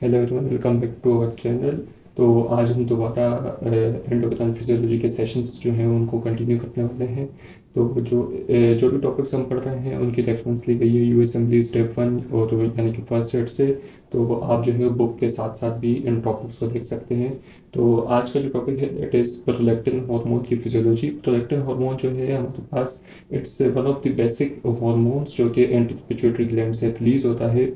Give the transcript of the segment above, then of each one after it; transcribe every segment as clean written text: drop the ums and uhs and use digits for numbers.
Hello everyone, welcome back to our channel. तो आज हम दोबारा एंडोक्राइन फिजियोलॉजी के सेशंस जो हैं उनको कंटिन्यू करने वाले हैं। तो जो भी टॉपिक्स हम पढ़ रहे हैं उनकी रेफरेंस ली गई है यूएसएमएलई स्टेप 1 और यानी कि फर्स्ट सेट से। तो आप जो है बुक के साथ साथ भी इन टॉपिक्स को देख सकते हैं। तो आज का जो टॉपिक है इट इज़ प्रोलैक्टिन हार्मोन की फिजियोलॉजी। प्रोलैक्टिन हार्मोन जो है हमारे पास it's one of the basic hormones जो कि एंटी पिट्यूटरी ग्लैंड से रिलीज होता है।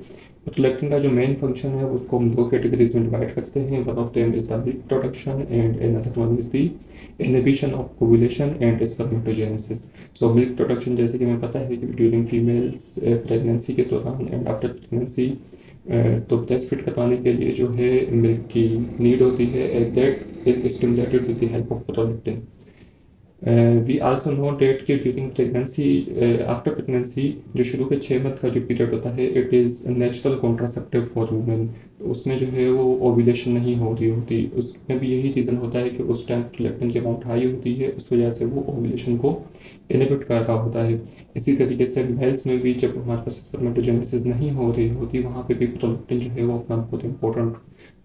प्रोलैक्टिन का जो मेन फंक्शन है उसको हम दो कैटेगरीज में डिवाइड करते हैं। One of them is the milk production and another one is the inhibition of ovulation and spermatogenesis. So milk production जैसे कि हमें पता है कि ड्यूरिंग फीमेल्स प्रेगनेंसी के दौरान एंड आफ्टर प्रेगनेंसी तो ब्रेस्ट फीड करवाने के लिए जो है मिल्क की नीड होती है, that is stimulated with the help of prolactin. We also know that कि ड्यूरिंग प्रेगनेंसी आफ्टर प्रेगनेंसी जो शुरू के 6 मंथ का जो पीरियड होता है it is natural contraceptive for women. तो उसमें जो है वो ओव्यूलेशन नहीं हो रही होती, उसमें भी यही रीज़न होता है कि उस टाइम प्रोलैक्टिन की अमाउंट हाई होती है, उस वजह से वो ओव्यूलेशन को इनहिबिट कर रहा होता है। इसी तरीके से मेल्स में भी जब हमारे पास स्पर्मेटोजेनेसिस नहीं हो रही होती वहाँ पे भी प्रोलैक्टिन जो है वो अपना बहुत इंपॉर्टेंट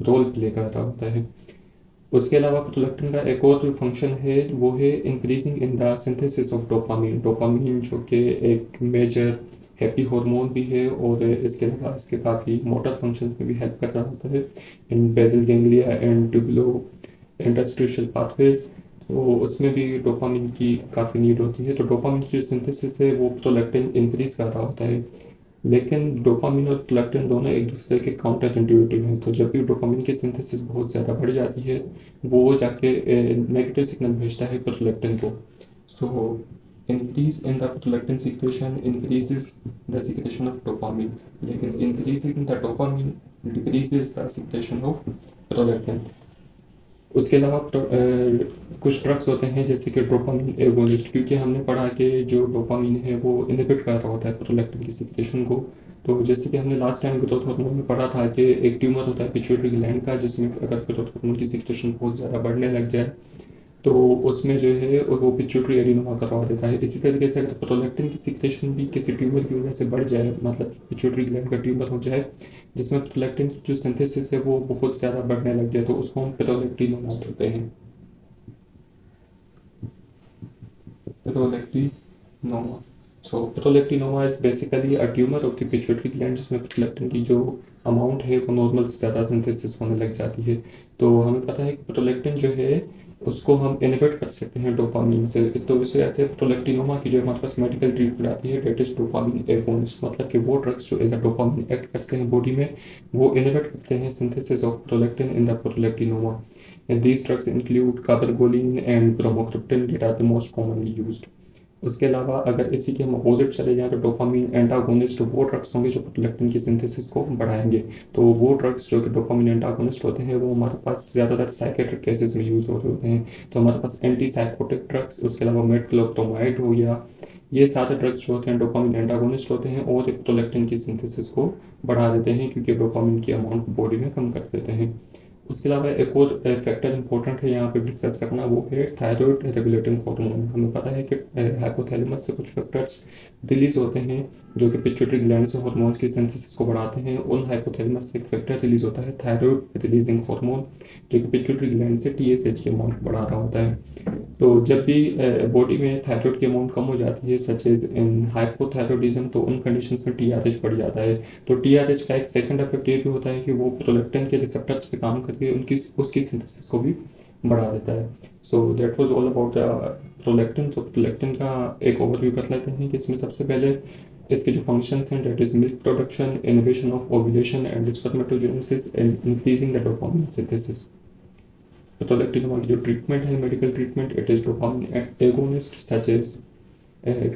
रोल प्ले कर रहा होता है। उसके अलावा प्रोलैक्टिन का एक और जो फंक्शन है वो है increasing in the synthesis of dopamine. Dopamine जो कि एक मेजर हैप्पी हार्मोन भी है और इसके अलावा इसके काफ़ी मोटर फंक्शन में भी हेल्प कर रहा होता है in basal ganglia and tubulo interstitial pathways. तो उसमें भी डोपामिन की काफ़ी नीड होती है। तो डोपामिन की जो सिंथेसिस है वो प्रोलैक्टिन इंक्रीज कर रहा होता है। लेकिन डोपामिन और प्रोलैक्टिन दोनों एक दूसरे के काउंटर इंट्यूटिव हैं। तो जब भी डोपामिन की सिंथेसिस बहुत ज़्यादा बढ़ जाती है वो जाके नेगेटिव सिग्नल भेजता है प्रोलैक्टिन को। So increase in the prolactin secretion increases the secretion of dopamine, लेकिन increase in the dopamine decreases the secretion of prolactin. उसके अलावा कुछ ड्रग्स होते हैं जैसे कि डोपामिन एगोनिस्ट, क्योंकि हमने पढ़ा कि जो डोपामिन है वो इनहिबिट कर रहा होता है प्रोलैक्टिन की सिक्रेशन को। तो जैसे कि हमने लास्ट टाइम ग्रोथ हार्मोन में पढ़ा था कि एक ट्यूमर होता है पिट्यूटरी ग्लैंड का, जिसमें अगर ग्रोथ हार्मोन की सिक्रेशन बहुत ज़्यादा बढ़ने लग जाए तो उसमें जो है वो पिट्यूटरी एडिनोमा करवा देता है। इसी तरीके से अगर प्रोलैक्टिन की सिक्रेशन भी किसी ट्यूमर की वजह से बढ़ जाए, मतलब पिट्यूटरी ग्लैंड का ट्यूमर हो जाए जिसमें प्रोलैक्टिन की जो सिंथेसिस है वो बहुत ज़्यादा बढ़ने लग जाए, तो उसको हम प्रोलैक्टिनोमा बोलते हैं। Prolactinoma. So prolactinoma is basically a tumour of the pituitary gland जिसमें प्रोलैक्टिन की जो अमाउंट है वो नॉर्मल से ज़्यादा सिंथेसिस होने लग जाती है। तो हमें पता है कि प्रोलैक्टिन जो है उसको हम इनहिबिट कर सकते हैं डोपामिन से। तो इस वजह से प्रोलैक्टिनोमा की जो हमारे पास मेडिकल ट्रीटमेंट आती है डेट इज डोपामिन एगोनिस्ट, मतलब कि वो ड्रग्स जो एज अ डोपामिन एक्ट करते हैं बॉडी में वो इनहिबिट करते हैं synthesis of prolactin in the prolactinoma. And these drugs include carbapenem and bromocriptine that are the most commonly used. उसके अलावा अगर इसी के हम अपोजिट चले जाएं तो डोपामिन एंटागोनिस्ट वो ड्रग्स होंगे जो प्रोलैक्टिन की सिंथेसिस को बढ़ाएंगे। तो वो ड्रग्स जो कि डोपामिन एंटागोनिस्ट होते हैं वो हमारे पास ज़्यादातर साइकेट्रिक केसेस में यूज़ होते हैं। तो हमारे पास एंटी साइकोटिक ड्रग्स, उसके अलावा मेटक्लोप्रोमाइड हो गया, ये सारे ड्रग्स जो होते हैं डोपामिन एंटागोनिस्ट होते हैं और प्रोलैक्टिन की सिंथेसिस को बढ़ा देते हैं क्योंकि डोपामिन की अमाउंट बॉडी में कम कर देते हैं। उसके अलावा एक और फैक्टर इंपॉर्टेंट है यहाँ पे डिस्कस करना, वो है थायराइड रेगुलेटिंग हार्मोन। हमें पता है कि हाइपोथैलेमस से कुछ फैक्टर्स रिलीज होते हैं जो कि पिट्यूटरी ग्लैंड से हार्मोन्स की सिंथेसिस को बढ़ाते हैं। उन हाइपोथैलेमस से एक फैक्टर रिलीज होता है थायराइड रिलीजिंग हार्मोन जो कि पिट्यूटरी ग्लैंड से टीएसएच की अमाउंट बढ़ा रहा होता है। तो जब भी बॉडी में थायराइड की अमाउंट कम हो जाती है सच एज इन हाइपोथायरॉयडिज्म, तो उन कंडीशंस में टीआरएच बढ़ जाता है। तो टीआरएच का एक सेकंड इफेक्ट ये भी होता है कि वो प्रोलैक्टिन के रिसेप्टर्स पे काम करके उनकी उसकी सिंथेसिस को भी बढ़ा देता है। So that was all about prolactin. तो प्रोलैक्टिन का एक ओवरव्यू कर लेते हैं कि इसमें सबसे पहले इसके जो फंक्शंस हैं that is milk production, inhibition of ovulation and spermatogenesis and increasing the dopamine synthesis. Prolactin की जो ट्रीटमेंट है medical treatment, it is dopamine agonist such as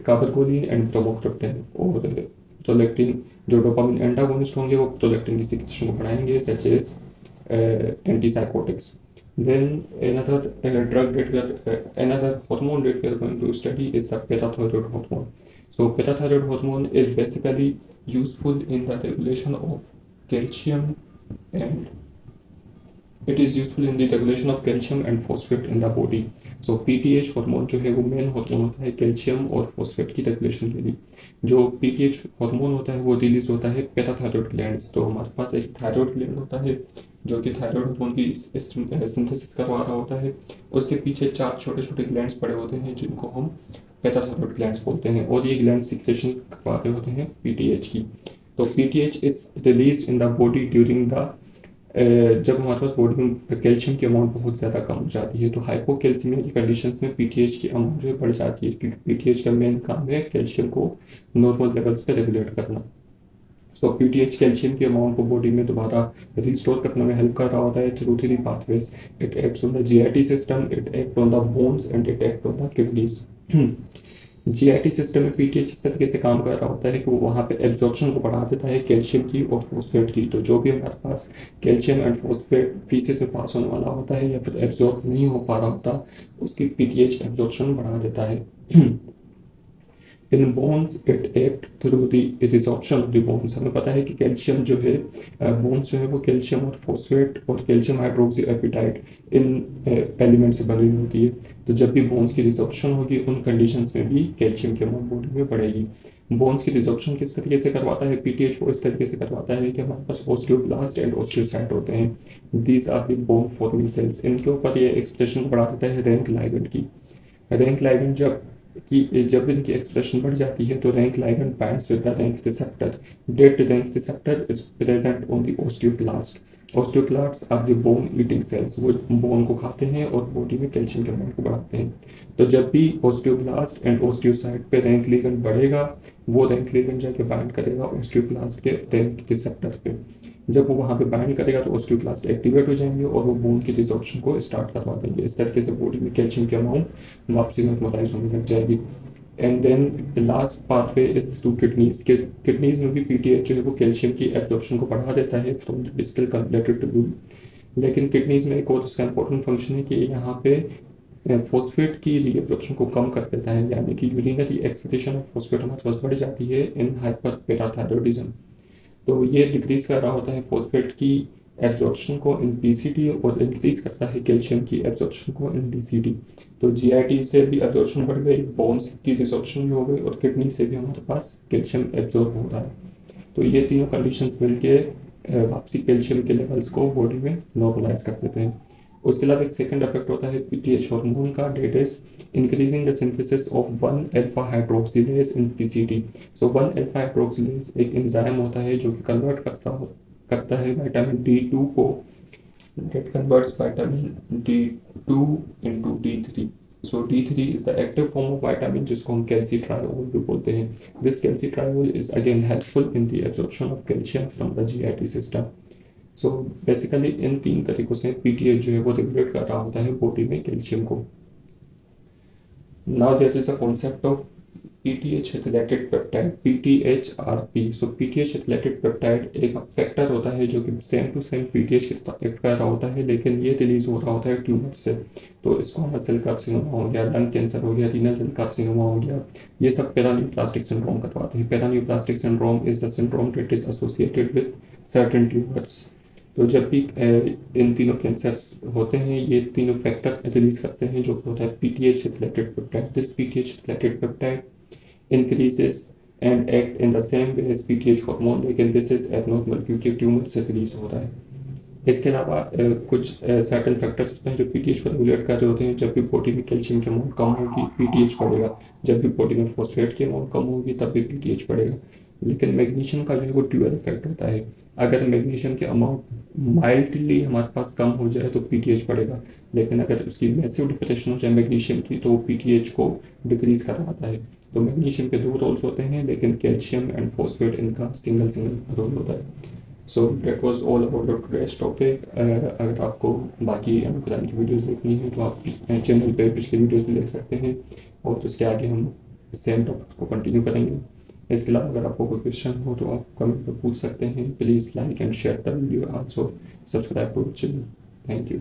carbapenem and bromocriptine. और प्रोलैक्टिन जो डोपामिन एंटागोनिस्ट होंगे वो prolactin की secretion को बढ़ाएंगे such as antipsychotics. Then another hormone that we are going to study is the parathyroid hormone. So parathyroid hormone is basically useful in the regulation of calcium and it is useful in the regulation of calcium and phosphate in the body. So PTH hormone जो है वो main hormone होता है calcium और phosphate की regulation के लिए। जो पीटीएच हार्मोन होता है वो रिलीज होता है पैराथायरॉयड ग्लैंड। तो हमारे पास एक थायरॉयड ग्लैंड होता है जो कि थायरॉयड हार्मोन की सिंथेसिस करवा रहा होता है। उसके पीछे 4 छोटे छोटे ग्लैंड्स पड़े होते हैं जिनको हम पैराथायरॉयड ग्लैंड्स बोलते हैं, और ये ग्लैंड सिक्रेशन करवाते होते हैं पीटीएच की। तो PTH is release in the body during the जब हमारे पास बॉडी में कैल्शियम की अमाउंट बहुत ज़्यादा कम हो जाती है, तो हाइपोकैल्सीमिया की कंडीशंस में पीटीएच की अमाउंट जो है बढ़ जाती है, क्योंकि पीटीएच का मेन काम है कैल्शियम को नॉर्मल लेवल्स पे रेगुलेट करना। सो पीटीएच कैल्शियम की अमाउंट को बॉडी में दोबारा रिस्टोर करने में हेल्प कर रहा होता है through 3 pathways. It acts on the JIT system, it act on the bones and it act on the kidneys. JIT system में पीटीएच इस तरीके से काम कर रहा होता है कि वो वहाँ पे एब्जॉर्प्शन को बढ़ा देता है कैल्शियम की और फॉस्फेट की। तो जो भी हमारे पास कैल्शियम एंड फॉस्फेट फीसेस में पास होने वाला होता है या फिर एब्जॉर्ब नहीं हो पा रहा होता, उसकी पीटीएच एब्जॉर्प्शन बढ़ा देता है। In bones it act through the resorption of the bones. हमें पता है कि कैल्शियम जो है बोन्स जो है वो कैल्शियम और फॉस्फेट और कैल्शियम हाइड्रोक्सी एपिटाइट इन एलिमेंट से बनी हुई होती है। तो जब भी बोन्स की रिजॉर्प्शन होगी उन कंडीशंस में भी कैल्शियम की अमाउंट बॉडी में बढ़ेगी। बोन्स की रिजॉर्प्शन किस तरीके से करवाता है पीटीएच? वो इस तरीके से करवाता है कि हमारे पास ऑस्टियोब्लास्ट एंड ऑस्टियोसाइट होते हैं। These are the bone forming cells. इनके ऊपर ये एक्सप्रेशन को बढ़ा देता है रैंक लाइगेंड की। रैंक लाइगेंड जब इनकी एक्सप्रेशन बढ़ जाती है तो RANK ligand binds with the RANK receptor. That RANK receptor is present on the osteoclast. Osteoclast are the bone eating cells. वो बोन को खाते हैं और बॉडी में कैल्शियम के अमाउंट को बढ़ाते हैं। तो जब भी ऑस्टियोब्लास्ट एंड ऑस्टियोसाइट पे रैंक लिगेंड बढ़ेगा, वो रैंक लिगेंड जाके बाइंड करेगा ऑस्टियोक्लास्ट के रैंक रिसेप्टर पे। जब वो वहाँ पे बाइंड करेगा तो ऑस्टियोक्लास्ट एक्टिवेट हो जाएंगे और वो बोन की रिजॉर्प्शन को स्टार्ट करवा देंगे। इस तरीके से बॉडी में कैल्शियम की अमाउंट वापसी नॉर्मलाइज होने लग जाएगी। And then last pathway is through kidneys. Kidneys में भी पीटीएच जो है वो कैल्शियम की एब्जॉर्प्शन को बढ़ा देता है from the distal convoluted tubule. लेकिन किडनीज में एक और उसका इंपॉर्टेंट फंक्शन है कि यहाँ पे फॉस्फेट की रीएब्जॉर्प्शन को कम कर देता है, यानी कि यूरिनरी एक्सक्रीशन ऑफ फॉस्फेट हमारे पास बढ़ जाती है इन हाइपर पैराथायरॉयडिज्म। तो ये डिक्रीज कर रहा होता है फॉस्फेट की एब्जॉर्प्शन को इन पीसीटी और इंक्रीज करता है कैल्शियम की एब्जॉर्प्शन को इन डीसीटी। तो जीआईटी से भी एब्जॉर्प्शन बढ़ गई, बोन्स की रिजॉर्प्शन भी हो गई और किडनी से भी हमारे पास कैल्शियम एब्जॉर्ब हो रहा है। तो ये तीनों कंडीशंस मिलके वापसी कैल्शियम के लेवल्स को बॉडी में नॉर्मलाइज कर देते हैं। उसके अलावा एक सेकंड इफेक्ट होता है पीटीएच हार्मोन का, that is increasing the synthesis of 1 alpha hydroxylase in PCT. So 1 alpha hydroxylase एक एंजाइम होता है जो कि कन्वर्ट करता है विटामिन D2 को, that converts vitamin D2 into D3. So D3 is the active form of vitamin जिसको हम calcitriol भी बोलते हैं। This calcitriol is again helpful in the absorption of calcium from the GIT system. So basically इन 3 तरीकों से PTH जो है वो रेगुलेट कर रहा होता है बॉडी में कैल्शियम को। Now there is a concept of PTH related peptide, PTHRP. So PTH related peptide एक फैक्टर होता है जो कि same to same PTH act कर रहा होता है, लेकिन ये रिलीज हो रहा होता है ट्यूमर से। तो स्क्वामस सेल कार्सिनोमा हो गया, लंग कैंसर हो गया, रीनल सेल कार्सिनोमा हो गया, ये सब पेरान्यूप्लास्टिक सिंड्रोम करवाते हैं। Paraneoplastic syndrome is the syndrome that is associated with certain tumours. तो जब भी इन तीनों कैंसर्स होते हैं ये तीनों फैक्टर रिलीज करते हैं जो होता है PTH related peptide. This PTH related peptide increases and act in the same way as PTH hormone, लेकिन this is abnormal क्योंकि ट्यूमर से रिलीज हो रहा है। इसके अलावा कुछ सर्टेन फैक्टर्स हैं जो पीटीएच को रेगुलेट कर रहे होते हैं। जब भी बॉडी में कैल्शियम की अमाउंट कम होगी पीटीएच बढ़ेगा, जब भी बॉडी में फॉस्फेट की अमाउंट कम होगी तब भी पीटीएच बढ़ेगा। लेकिन मैग्नीशियम का जो है वो ड्यूअल इफेक्ट होता है। अगर मैग्नीशियम की अमाउंट माइल्डली हमारे पास कम हो जाए तो पीटीएच बढ़ेगा, लेकिन अगर उसकी मैसिव डिप्रेशन हो जाए मैग्नीशियम की तो वो पीटीएच को डिक्रीज करवाता है। तो मैग्नीशियम के 2 रोल्स होते हैं, लेकिन कैल्शियम एंड फॉस्फेट इनका सिंगल रोल होता है। So that was all about the today's topic. अगर आपको बाकी अनुप्रदान की वीडियोस देखनी है तो आप चैनल पे पिछले वीडियोस भी देख सकते हैं और उसके आगे हम सेम टॉपिक को कंटिन्यू करेंगे। इसके अलावा अगर आपको कोई क्वेश्चन हो तो आप कमेंट में पूछ सकते हैं। Please like and share the video, also subscribe to the channel. Thank you.